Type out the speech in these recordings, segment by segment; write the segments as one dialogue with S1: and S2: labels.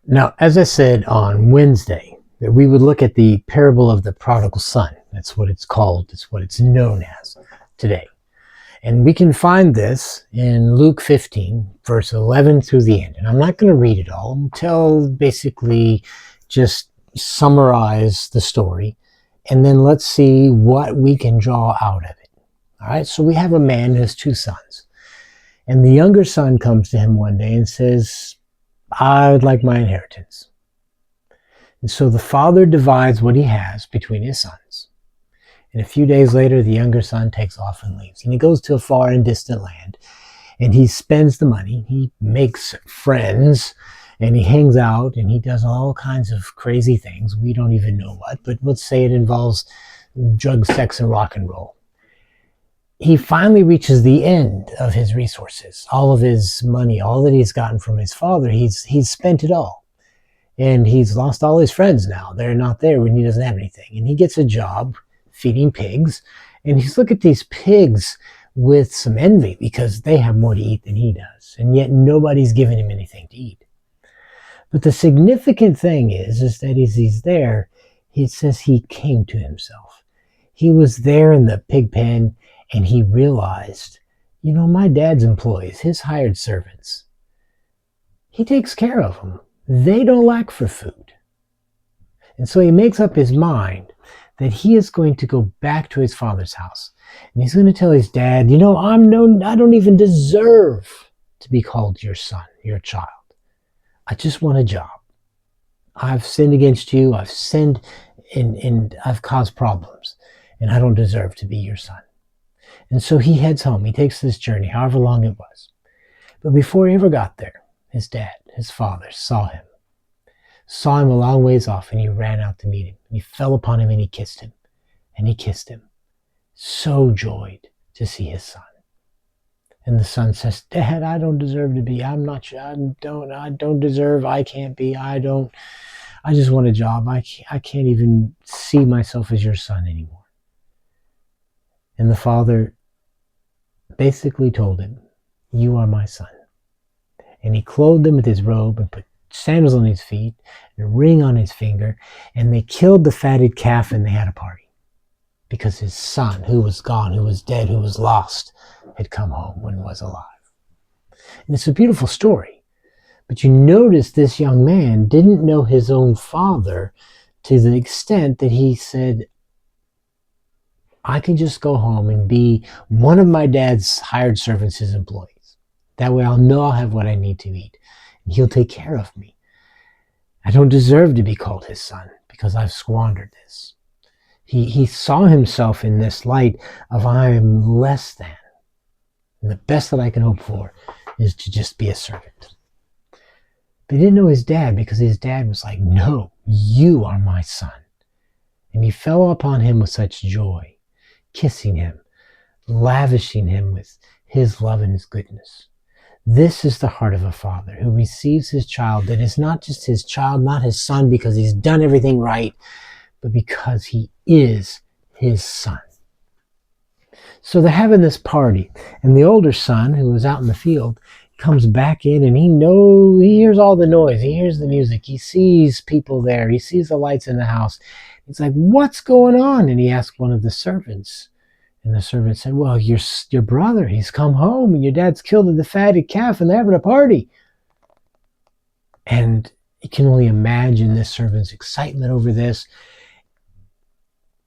S1: Now, as I said on Wednesday, that we would look at the parable of the prodigal son. That's what it's called. It's what it's known as today. And we can find this in Luke 15, verse 11 through the end. And I'm not going to read it all until basically just summarize the story. And then let's see what we can draw out of it. All right. So we have a man who has two sons. And the younger son comes to him one day and says, I would like my inheritance. And so the father divides what he has between his sons. And a few days later, the younger son takes off and leaves. And he goes to a far and distant land. And he spends the money. He makes friends. And he hangs out. And he does all kinds of crazy things. We don't even know what. But let's say it involves drugs, sex, and rock and roll. He finally reaches the end of his resources. All of his money, all that he's gotten from his father, he's spent it all. And he's lost all his friends now. They're not there when he doesn't have anything. And he gets a job feeding pigs. And he's looking at these pigs with some envy because they have more to eat than he does. And yet nobody's giving him anything to eat. But the significant thing is that as he's there, it says he came to himself. He was there in the pig pen and he realized, my dad's employees, his hired servants, he takes care of them. They don't lack for food. And so he makes up his mind that he is going to go back to his father's house. And he's going to tell his dad, I don't even deserve to be called your son, your child. I just want a job. I've sinned against you. I've sinned and I've caused problems. And I don't deserve to be your son. And so he heads home. He takes this journey, however long it was. But before he ever got there, his dad, his father, saw him a long ways off, and he ran out to meet him. And he fell upon him and he kissed him. And he kissed him. So joyed to see his son. And the son says, Dad, I don't deserve to be. I'm not sure. I don't deserve. I can't be. I just want a job. I can't even see myself as your son anymore. And the father basically told him, you are my son. And he clothed him with his robe and put sandals on his feet and a ring on his finger. And they killed the fatted calf and they had a party. Because his son, who was gone, who was dead, who was lost, had come home and was alive. And it's a beautiful story. But you notice this young man didn't know his own father to the extent that he said, I can just go home and be one of my dad's hired servants, his employees. That way I'll know I'll have what I need to eat. And he'll take care of me. I don't deserve to be called his son because I've squandered this. He saw himself in this light of I am less than. And the best that I can hope for is to just be a servant. But he didn't know his dad because his dad was like, no, you are my son. And he fell upon him with such joy, kissing him, lavishing him with his love and his goodness. This is the heart of a father who receives his child that is not just his child, not his son because he's done everything right, but because he is his son. So they're having this party, and the older son, who was out in the field, comes back in, and he hears all the noise, he hears the music, he sees people there, he sees the lights in the house. He's like, what's going on? And he asked one of the servants, and the servant said, well, your brother, he's come home, and your dad's killed the fatted calf, and they're having a party. And you can only imagine this servant's excitement over this.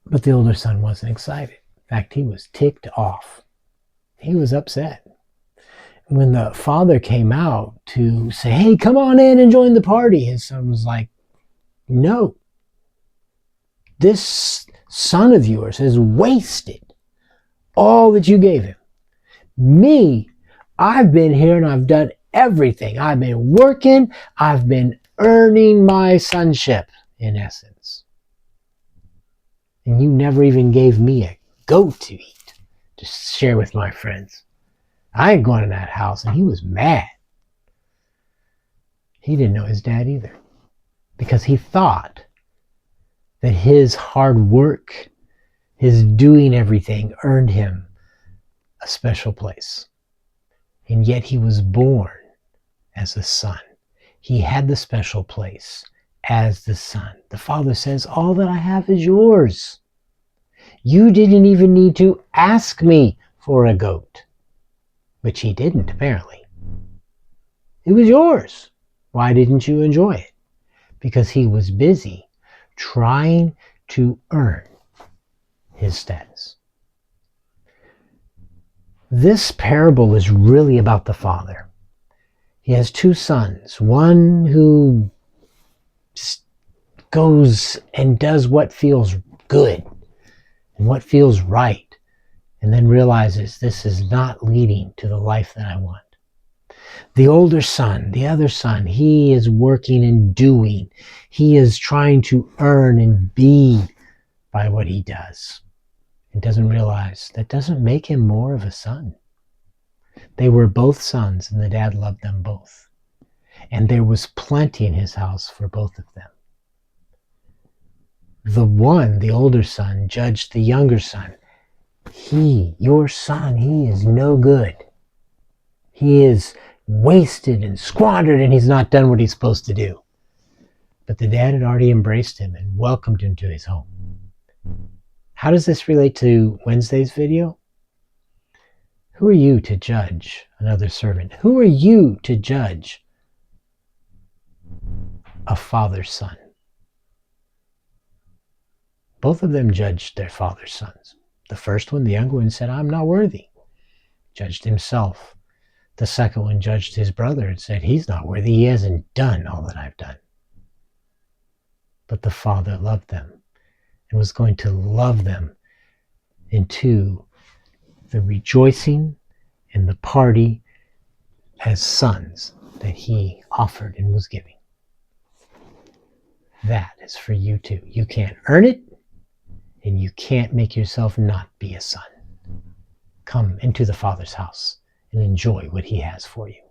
S1: But the older son wasn't excited. In fact, he was ticked off. He was upset. When the father came out to say, hey, come on in and join the party, his son was like, no. This son of yours has wasted all that you gave him. Me, I've been here and I've done everything. I've been working. I've been earning my sonship, in essence. And you never even gave me a goat to eat, to share with my friends. I ain't going to that house. And he was mad. He didn't know his dad either. Because he thought that his hard work, his doing everything, earned him a special place. And yet he was born as a son. he had the special place as the son. The father says, all that I have is yours. You didn't even need to ask me for a goat, which he didn't, apparently. It was yours. Why didn't you enjoy it? Because he was busy trying to earn his status. This parable is really about the father. He has two sons, one who goes and does what feels good and what feels right, and then realizes this is not leading to the life that I want. The older son, the other son, he is working and doing. He is trying to earn and be by what he does, and doesn't realize that doesn't make him more of a son. They were both sons, and the dad loved them both. And there was plenty in his house for both of them. The older son, judged the younger son. Your son, he is no good. He is wasted and squandered, and he's not done what he's supposed to do. But the dad had already embraced him and welcomed him to his home. How does this relate to Wednesday's video? Who are you to judge another servant? Who are you to judge a father's son? Both of them judged their father's sons. The first one, the younger one, said, I'm not worthy. Judged himself. The second one judged his brother and said, he's not worthy. He hasn't done all that I've done. But the father loved them and was going to love them into the rejoicing and the party as sons that he offered and was giving. That is for you too. You can't earn it, and you can't make yourself not be a son. Come into the Father's house and enjoy what he has for you.